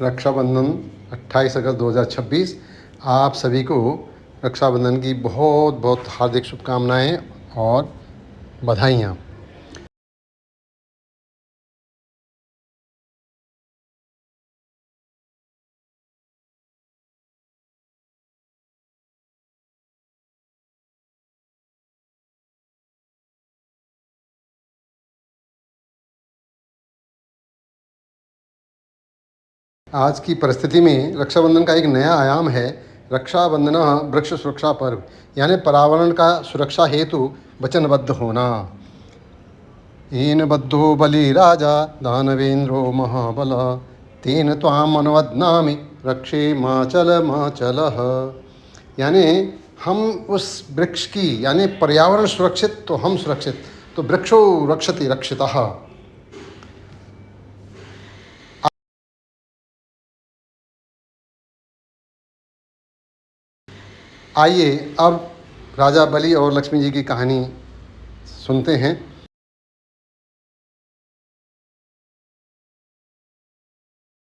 रक्षाबंधन 28 अगस्त 2026। आप सभी को रक्षाबंधन की बहुत बहुत हार्दिक शुभकामनाएं और बधाइयाँ। आज की परिस्थिति में रक्षाबंधन का एक नया आयाम है रक्षाबंधन वृक्ष सुरक्षा पर्व, यानी पर्यावरण का सुरक्षा हेतु वचनबद्ध होना। येन बद्धो बलि राजा दानवेंद्रो महाबल तेन त्वाम अनुवदनामि रक्षे माचल माचलः। यानी हम उस वृक्ष की, यानी पर्यावरण सुरक्षित तो हम सुरक्षित, तो वृक्षो रक्षति रक्षितः। आइए अब राजा बलि और लक्ष्मी जी की कहानी सुनते हैं।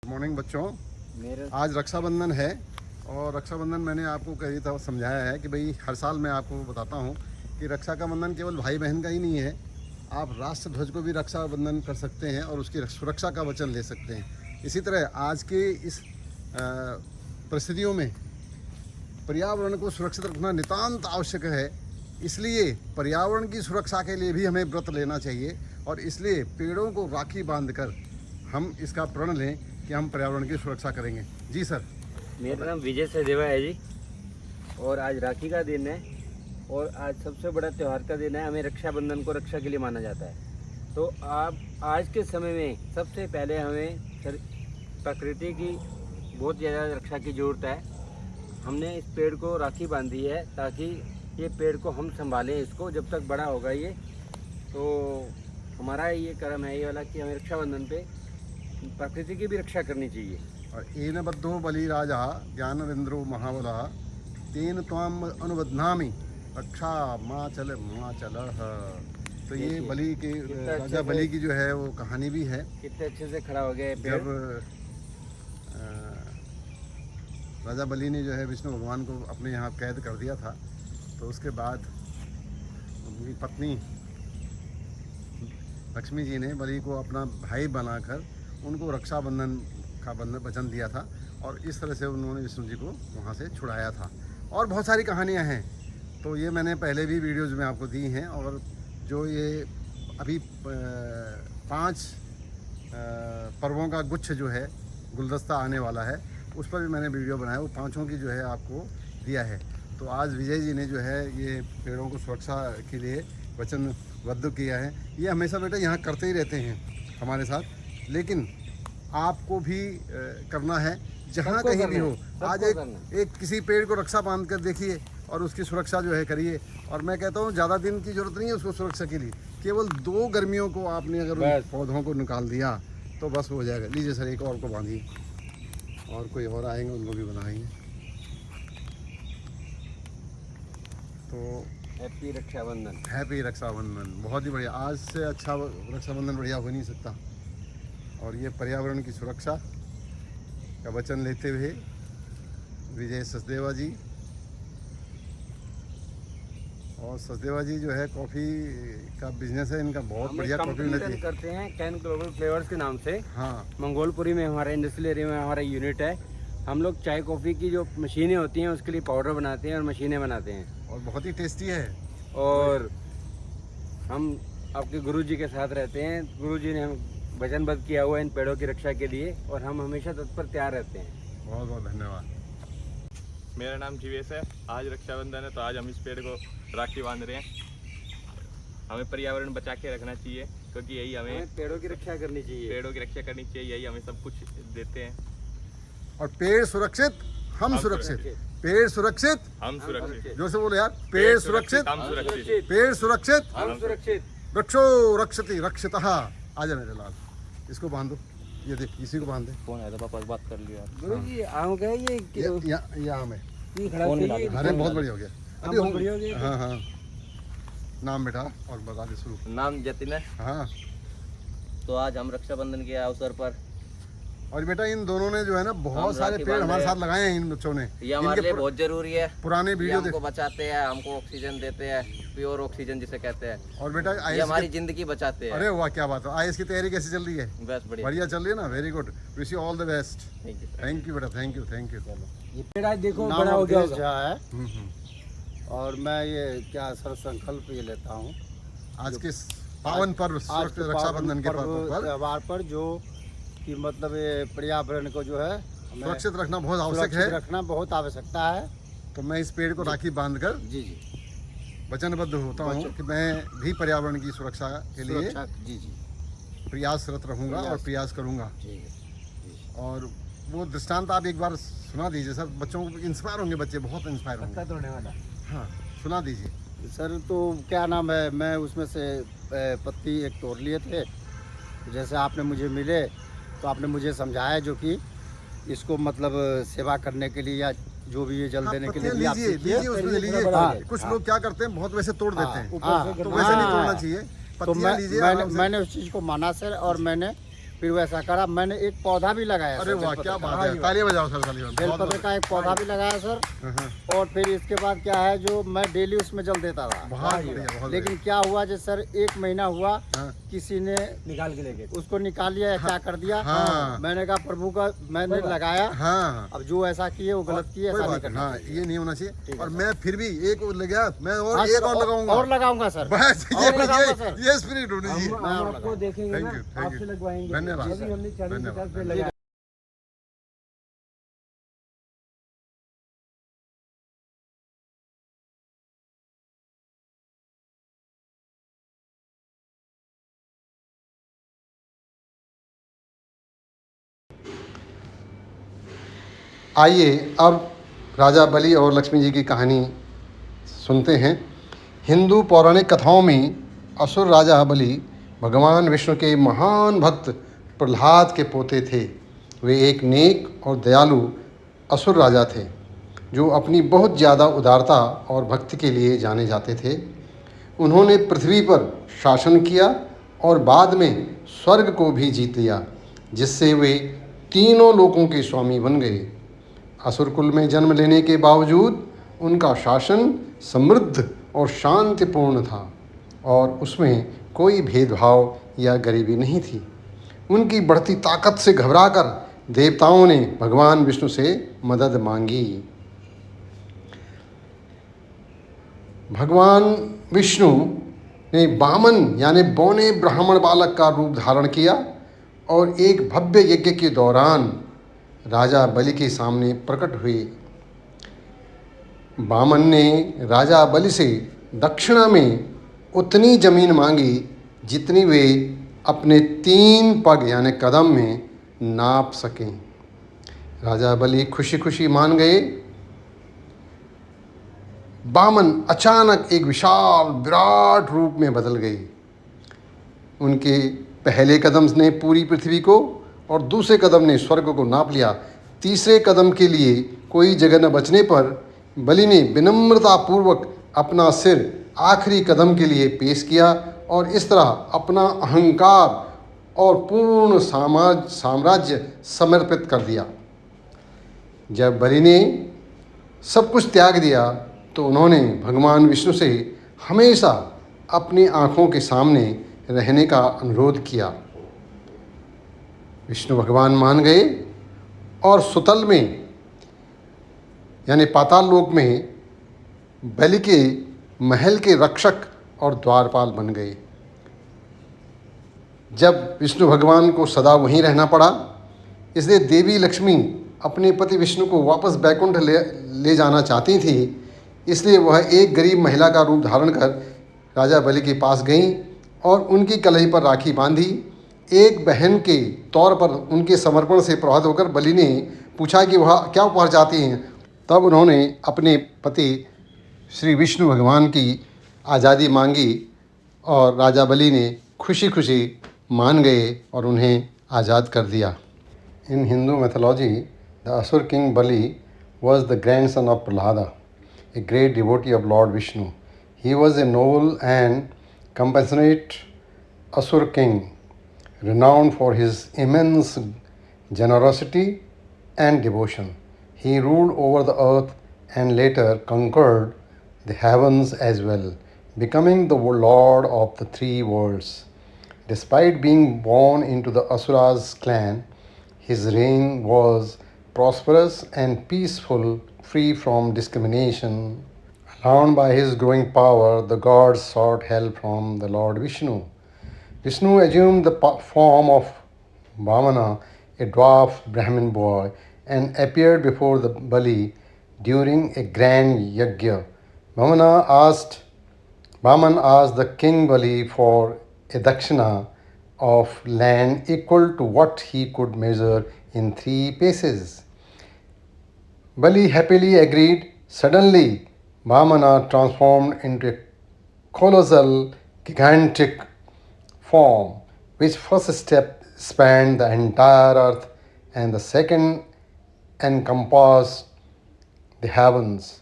गुड मॉर्निंग बच्चों। आज रक्षाबंधन है और रक्षाबंधन मैंने आपको कई दफ़ा समझाया है कि भाई हर साल मैं आपको बताता हूँ कि रक्षा का बंधन केवल भाई बहन का ही नहीं है, आप राष्ट्र ध्वज को भी रक्षाबंधन कर सकते हैं और उसकी सुरक्षा का वचन ले सकते हैं। इसी तरह आज के इस परिस्थितियों में पर्यावरण को सुरक्षित रखना नितांत आवश्यक है। इसलिए पर्यावरण की सुरक्षा के लिए भी हमें व्रत लेना चाहिए और इसलिए पेड़ों को राखी बांधकर हम इसका प्रण लें कि हम पर्यावरण की सुरक्षा करेंगे। जी सर। मेरा नाम विजय सहदेवा है जी, और आज राखी का दिन है और आज सबसे बड़ा त्यौहार का दिन है। हमें रक्षाबंधन को रक्षा के लिए माना जाता है। तो आप आज के समय में सबसे पहले हमें प्रकृति की बहुत ज़्यादा रक्षा की ज़रूरत है। हमने इस पेड़ को राखी बांधी है ताकि ये पेड़ को हम संभालें, इसको जब तक बड़ा होगा ये। तो हमारा ये कर्म है ये वाला कि हमें रक्षाबंधन पे प्रकृति की भी रक्षा करनी चाहिए। और येन बद्धो बलि राजा ज्ञानवेंद्रो महाबला तेन त्वाम अनुबध्नामि रक्षा माचल माचलः। तो ये बलि के राजा बलि की जो है वो कहानी भी है। कितने अच्छे से खड़ा हो गया पेड़। जब राजा बलि ने जो है विष्णु भगवान को अपने यहाँ कैद कर दिया था, तो उसके बाद उनकी पत्नी लक्ष्मी जी ने बलि को अपना भाई बनाकर उनको रक्षाबंधन का वचन दिया था और इस तरह से उन्होंने विष्णु जी को वहाँ से छुड़ाया था। और बहुत सारी कहानियाँ हैं, तो ये मैंने पहले भी वीडियोज़ में आपको दी हैं। और जो ये अभी 5 पर्वों का गुच्छ जो है गुलदस्ता आने वाला है, उस पर भी मैंने वीडियो बनाया, वो 5 की जो है आपको दिया है। तो आज विजय जी ने जो है ये पेड़ों को सुरक्षा के लिए वचनबद्ध किया है। ये हमेशा बेटा यहाँ करते ही रहते हैं हमारे साथ, लेकिन आपको भी करना है जहाँ कहीं भी हो। आज एक किसी पेड़ को रक्षा बांध कर देखिए और उसकी सुरक्षा जो है करिए। और मैं कहता हूँ ज़्यादा दिन की ज़रूरत नहीं है उसको सुरक्षा के लिए, केवल 2 गर्मियों को आपने अगर पौधों को निकाल दिया तो बस हो जाएगा। लीजिए सर, एक और को बांधिए और कोई और आएंगे उनको भी बनाएंगे। तो हैप्पी रक्षाबंधन। हैप्पी रक्षाबंधन। बहुत ही बढ़िया, आज से अच्छा रक्षाबंधन बढ़िया हो नहीं सकता। और ये पर्यावरण की सुरक्षा का वचन लेते हुए विजय सचदेवा जी, और सचदेवा जी जो है कॉफ़ी का बिजनेस है इनका, बहुत बढ़िया कॉफ़ी मिलती है। करते हैं कैन ग्लोबल फ्लेवर्स के नाम से। हाँ, मंगोलपुरी में हमारा इंडस्ट्रियल एरिया में हमारा यूनिट है। हम लोग चाय कॉफ़ी की जो मशीनें होती हैं उसके लिए पाउडर बनाते हैं और मशीनें बनाते हैं, और बहुत ही टेस्टी है। और हम आपके गुरुजी के साथ रहते हैं। गुरुजी ने हम वचनबद्ध किया हुआ है इन पेड़ों की रक्षा के लिए, और हम हमेशा तत्पर तैयार रहते हैं। बहुत बहुत धन्यवाद। मेरा नाम जीवेश है। आज रक्षाबंधन है तो आज हम इस पेड़ को राखी बांध रहे हैं। हमें पर्यावरण बचा के रखना चाहिए क्योंकि यही हमें पेड़ों की रक्षा करनी चाहिए। पेड़ों की रक्षा करनी चाहिए, यही हमें सब कुछ देते हैं। और पेड़ सुरक्षित हम सुरक्षित, पेड़ सुरक्षित हम सुरक्षित। जो से बोले यार, पेड़ सुरक्षित हम सुरक्षित, पेड़ सुरक्षित हम सुरक्षित, वृक्षो रक्षति रक्षितः। आजा मेरे लाल, इसको बांध दो। ये देख, इसी को बांध दे। फोन आया था, पापा से बात कर लिया। गुरुजी आम का ये यहाँ में अरे बहुत बढ़िया हो गया। अभी बहुत बढ़िया हो गया। हाँ हाँ, नाम बेटा और बता दे शुरू। नाम जतिन है। हाँ, तो आज हम रक्षाबंधन के अवसर पर और बेटा इन दोनों ने जो है ना बहुत हम सारे राखी पेड़ बांध हमारे रहे साथ लगाए हैं इन बच्चों ने। ये हमारे इनके लिए बहुत जरूरी है। पुराने ये वीडियो हमको बचाते हैं, हमको ऑक्सीजन देते हैं, प्योर ऑक्सीजन जिसे कहते हैं। और बेटा ये आईएएस हमारी जिंदगी बचाते हैं। अरे वाह क्या बात है। आईएएस की तैयारी कैसी चल रही है? बस बढ़िया। बढ़िया चल रही है ना, very good, wish you all the best. Thank you. Thank you बेटा, थैंक यू थैंक यू। ये पेड़ आज देखो नाम बड़ा हो गया अवधेश होगा। झा है और मैं ये क्या सर संकल्प ये लेता हूँ आज के पावन पर्व आज के रक्षाबंधन के पर्व पर त्यौहार पर जो कि मतलब ये पर्यावरण को जो है हमें सुरक्षित रखना बहुत आवश्यक सुरक्षित है। रखना बहुत आवश्यकता है। तो मैं इस पेड़ को राखी बांधकर जी जी वचनबद्ध होता हूँ कि मैं भी पर्यावरण की सुरक्षा के लिए सुरक्षा जी जी प्रयासरत रहूंगा और प्रयास करूंगा। ठीक है। और वो दृष्टांत आप एक बार सुना दीजिए सर, बच्चों को इंस्पायर होंगे, बच्चे बहुत इंस्पायर पत्ता होंगे। तोड़ने वाला। हाँ सुना दीजिए। सर तो क्या नाम है, मैं उसमें से पत्ती एक तोड़ लिए थे। जैसे आपने मुझे मिले तो आपने मुझे समझाया जो कि इसको मतलब सेवा करने के लिए या जो भी ये जल देने के लिए भी आप लीजिए सीखिए। लीजिए उसमें लीजिए। हाँ, कुछ लोग क्या करते हैं, बहुत वैसे तोड़ देते हैं, हाँ, तो वैसे नहीं तोड़ना हाँ। चाहिए। तो पत्तियां लीजिए आराम से। मैंने उस चीज़ को माना सर और मैंने फिर वैसा करा। मैंने एक पौधा भी लगाया अरे सर, वाह बेलपत्र क्या का। बात है, तालियां बजाओ सर, तालियां बजाओ। बहुत बेलपत्र का एक पौधा भी लगाया सर। बहुत- और फिर इसके बाद क्या है जो मैं डेली उसमें जल देता था। बहुत बढ़िया, बहुत लेकिन क्या हुआ जो सर 1 महीना हुआ हाँ। किसी ने निकाल के लेके। उसको निकाल लिया या क्या कर दिया। हाँ। मैंने कहा प्रभु का मैंने लगाया। हाँ अब जो ऐसा किए वो गलत किए, कोई ऐसा नहीं बात नहीं, करना हाँ चाहिए। ये नहीं होना चाहिए। ठीक है और सर। मैं फिर भी एक और लगा, मैं और हाँ, एक सर, और लगाऊंगा। और लगाऊंगा सर। बस और लगाऊंगा सर। ये स्पिरिट होनी चाहिए। हम आपको देखेंगे Thank ना, you, thank आपसे you. लगवाएंगे। धन्यवाद। अभी हमने 40-50 धन्यवाद। पेड़ लगाए। आइए अब राजा बलि और लक्ष्मी जी की कहानी सुनते हैं। हिंदू पौराणिक कथाओं में असुर राजा बलि भगवान विष्णु के महान भक्त प्रहलाद के पोते थे। वे एक नेक और दयालु असुर राजा थे जो अपनी बहुत ज़्यादा उदारता और भक्ति के लिए जाने जाते थे। उन्होंने पृथ्वी पर शासन किया और बाद में स्वर्ग को भी जीत लिया, जिससे वे तीनों लोकों के स्वामी बन गए। असुर कुल में जन्म लेने के बावजूद उनका शासन समृद्ध और शांतिपूर्ण था और उसमें कोई भेदभाव या गरीबी नहीं थी। उनकी बढ़ती ताकत से घबराकर देवताओं ने भगवान विष्णु से मदद मांगी। भगवान विष्णु ने वामन यानी बौने ब्राह्मण बालक का रूप धारण किया और एक भव्य यज्ञ के दौरान राजा बलि के सामने प्रकट हुए। वामन ने राजा बलि से दक्षिणा में उतनी जमीन मांगी जितनी वे अपने 3 पग यानी कदम में नाप सकें। राजा बलि खुशी खुशी मान गए। वामन अचानक एक विशाल विराट रूप में बदल गए। उनके पहले कदम ने पूरी पृथ्वी को और दूसरे कदम ने स्वर्ग को नाप लिया। तीसरे कदम के लिए कोई जगह न बचने पर बलि ने विनम्रतापूर्वक अपना सिर आखिरी कदम के लिए पेश किया और इस तरह अपना अहंकार और पूर्ण साम्राज्य समर्पित कर दिया। जब बलि ने सब कुछ त्याग दिया तो उन्होंने भगवान विष्णु से हमेशा अपनी आँखों के सामने रहने का अनुरोध किया। विष्णु भगवान मान गए और सुतल में यानी पाताल लोक में बलि के महल के रक्षक और द्वारपाल बन गए। जब विष्णु भगवान को सदा वहीं रहना पड़ा, इसलिए देवी लक्ष्मी अपने पति विष्णु को वापस बैकुंठ ले जाना चाहती थी। इसलिए वह एक गरीब महिला का रूप धारण कर राजा बलि के पास गईं और उनकी कलाई पर राखी बांधी। एक बहन के तौर पर उनके समर्पण से प्रभावित होकर बलि ने पूछा कि वह क्या उपहार चाहती हैं। तब उन्होंने अपने पति श्री विष्णु भगवान की आज़ादी मांगी और राजा बलि ने खुशी खुशी मान गए और उन्हें आज़ाद कर दिया। इन हिंदू मैथोलॉजी द असुर king Bali was the grandson of Prahlada, a great devotee of Lord Vishnu. He was a noble and compassionate Asur king, renowned for his immense generosity, and devotion. He ruled over the earth and later conquered the heavens as well, becoming the lord of the three worlds. Despite being born into the Asura's clan, his reign was prosperous and peaceful, free from discrimination. Alarmed by his growing power, the gods sought help from the Lord Vishnu. Vishnu assumed the form of Vamana, a dwarf Brahmin boy, and appeared before the Bali during a grand yajna. Vaman asked the king Bali for a dakshina of land equal to what he could measure in 3 paces. Bali happily agreed. Suddenly, Vamana transformed into a colossal, gigantic form, which first step spanned the entire earth and the second encompassed the heavens.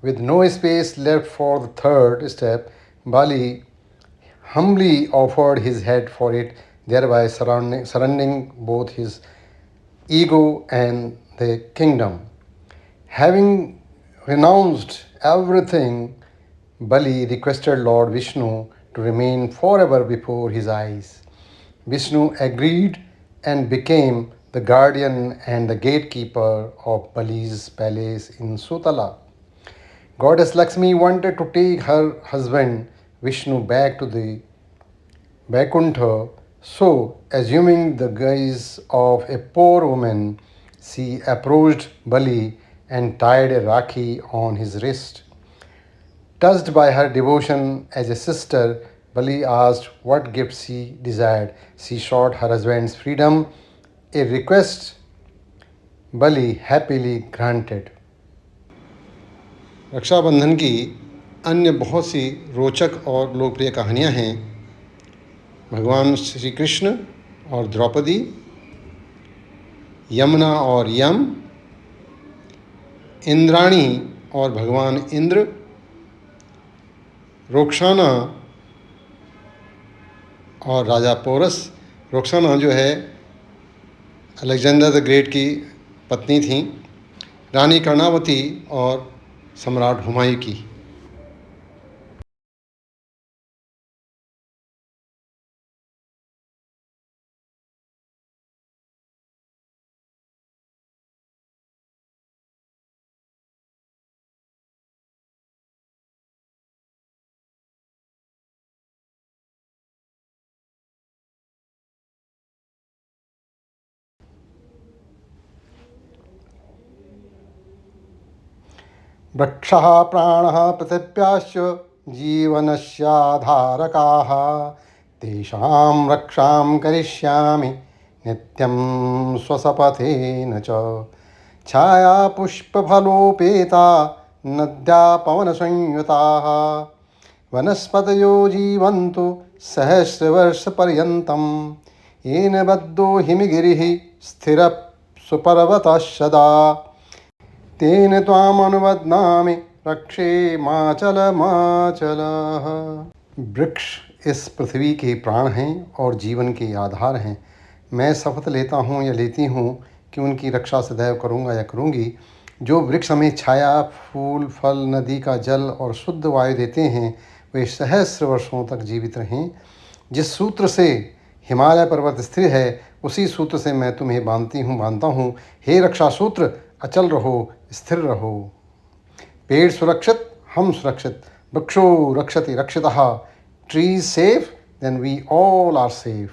With no space left for the third step, Bali humbly offered his head for it, thereby surrendering both his ego and the kingdom. Having renounced everything, Bali requested Lord Vishnu to remain forever before his eyes. Vishnu agreed and became the guardian and the gatekeeper of Bali's palace in Sutala. Goddess Lakshmi wanted to take her husband Vishnu back to the Vaikuntha, so, assuming the guise of a poor woman, she approached Bali and tied a rakhi on his wrist. Touched by her devotion as a sister, Bali asked what gift she desired. She sought her husband's freedom, a request Bali happily granted. Rakshabandhan की अन्य बहुत सी रोचक और लोकप्रिय कहानियाँ हैं। भगवान श्री कृष्ण और द्रौपदी, यमुना और यम, इंद्राणी और भगवान इंद्र, रोक्साना और राजा पोरस। रोक्साना जो है अलेक्जेंडर द ग्रेट की पत्नी थी, रानी कर्णावती और सम्राट हुमायूं की। वृक्षः प्राणः पृथिव्याश्च जीवनस्याधारकाः, तेषां रक्षां करिष्यामि नित्यं स्वसपथेन च। छाया पुष्पफलोपेता नद्या पवनसंयुताः, वनस्पतयो जीवन्तु सहस्रवर्षपर्यन्तं, येन बद्धो हिमगिरिः स्थिरः सुपर्वतः सदा। तेन त्वामनुबध्नामि रक्षे माचल माचलः। वृक्ष इस पृथ्वी के प्राण हैं और जीवन के आधार हैं। मैं शपथ लेता हूँ या लेती हूँ कि उनकी रक्षा सदैव करूँगा या करूँगी। जो वृक्ष हमें छाया, फूल, फल, नदी का जल और शुद्ध वायु देते हैं, वे सहस्र वर्षों तक जीवित रहें। जिस सूत्र से हिमालय पर्वत स्थिर है, उसी सूत्र से मैं तुम्हें बांधता हूँ। हे रक्षा सूत्र, अचल रहो, स्थिर रहो। पेड़ सुरक्षित, हम सुरक्षित। वृक्षो रक्षति रक्षितः। Trees safe, then we all are safe.